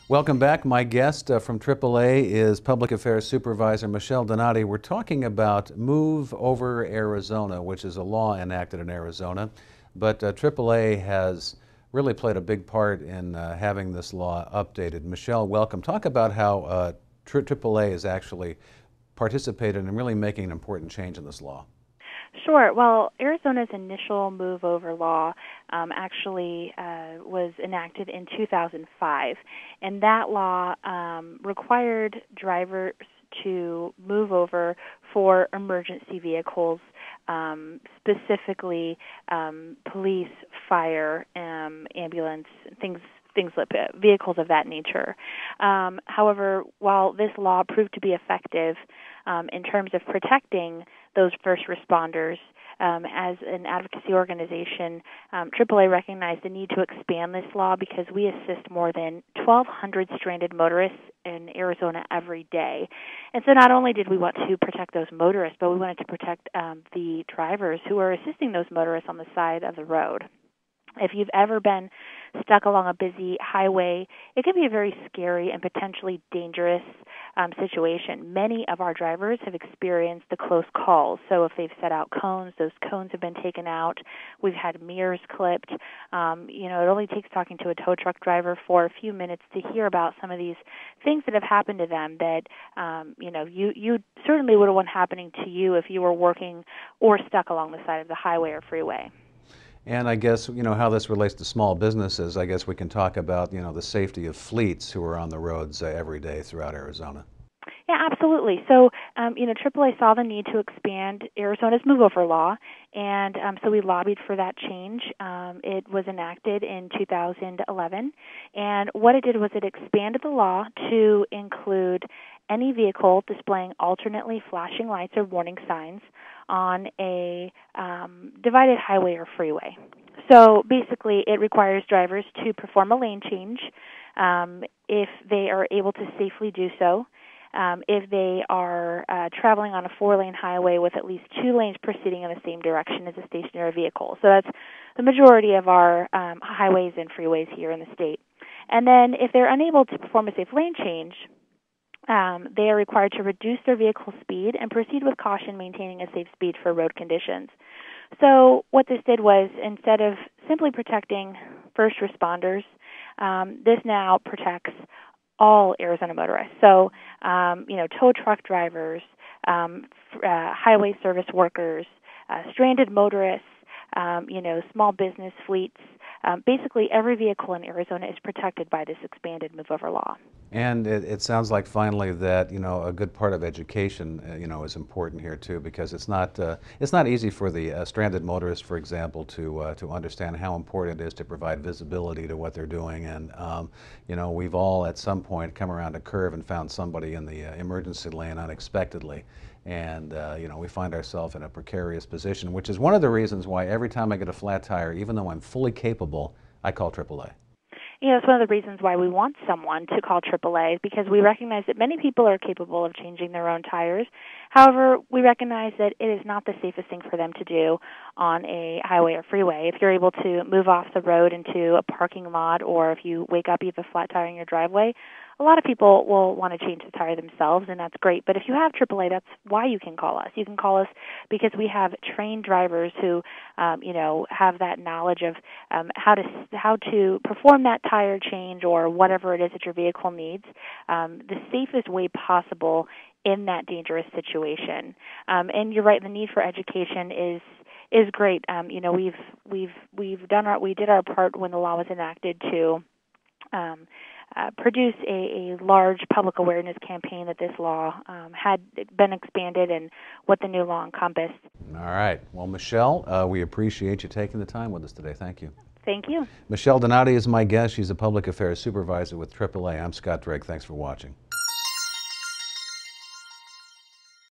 Welcome back. My guest from AAA is Public Affairs Supervisor Michelle Donati. We're talking about Move Over Arizona, which is a law enacted in Arizona. But AAA has really played a big part in having this law updated. Michelle, welcome. Talk about how AAA has actually participated in really making an important change in this law. Sure. Well, Arizona's initial move over law actually was enacted in 2005, and that law required drivers to move over for emergency vehicles, specifically police, fire, ambulance, vehicles of that nature. However, while this law proved to be effective in terms of protecting those first responders, as an advocacy organization, AAA recognized the need to expand this law because we assist more than 1,200 stranded motorists in Arizona every day. And so not only did we want to protect those motorists, but we wanted to protect the drivers who are assisting those motorists on the side of the road. If you've ever been stuck along a busy highway, it can be a very scary and potentially dangerous situation. Many of our drivers have experienced the close calls. So if they've set out cones, those cones have been taken out. We've had mirrors clipped. It only takes talking to a tow truck driver for a few minutes to hear about some of these things that have happened to them that, you certainly would want happening to you if you were working or stuck along the side of the highway or freeway. And I guess, how this relates to small businesses, I guess we can talk about, the safety of fleets who are on the roads every day throughout Arizona. Yeah, absolutely. So, AAA saw the need to expand Arizona's move-over law, and so we lobbied for that change. It was enacted in 2011, and what it did was it expanded the law to include any vehicle displaying alternately flashing lights or warning signs on a divided highway or freeway. So basically, it requires drivers to perform a lane change if they are able to safely do so. If they are traveling on a 4-lane highway with at least 2 lanes proceeding in the same direction as a stationary vehicle. So that's the majority of our highways and freeways here in the state. And then if they're unable to perform a safe lane change, they are required to reduce their vehicle speed and proceed with caution, maintaining a safe speed for road conditions. So what this did was, instead of simply protecting first responders, this now protects all Arizona motorists. So, tow truck drivers, highway service workers, stranded motorists, small business fleets. Basically, every vehicle in Arizona is protected by this expanded move-over law. And it sounds like finally that a good part of education is important here too, because it's not easy for the stranded motorist, for example, to understand how important it is to provide visibility to what they're doing. And we've all at some point come around a curve and found somebody in the emergency lane unexpectedly. And we find ourselves in a precarious position, which is one of the reasons why every time I get a flat tire, even though I'm fully capable, I call AAA. It's one of the reasons why we want someone to call AAA, because we recognize that many people are capable of changing their own tires. However, we recognize that it is not the safest thing for them to do on a highway or freeway. If you're able to move off the road into a parking lot, or if you wake up, you have a flat tire in your driveway, a lot of people will want to change the tire themselves, and that's great. But if you have AAA, that's why you can call us. You can call us because we have trained drivers who, have that knowledge of how to perform that tire change or whatever it is that your vehicle needs the safest way possible in that dangerous situation. And you're right, the need for education is great. We did our part when the law was enacted to produce a large public awareness campaign that this law had been expanded and what the new law encompassed. All right. Well, Michelle, we appreciate you taking the time with us today. Thank you. Thank you. Michelle Donati is my guest. She's a public affairs supervisor with AAA. I'm Scott Drake. Thanks for watching.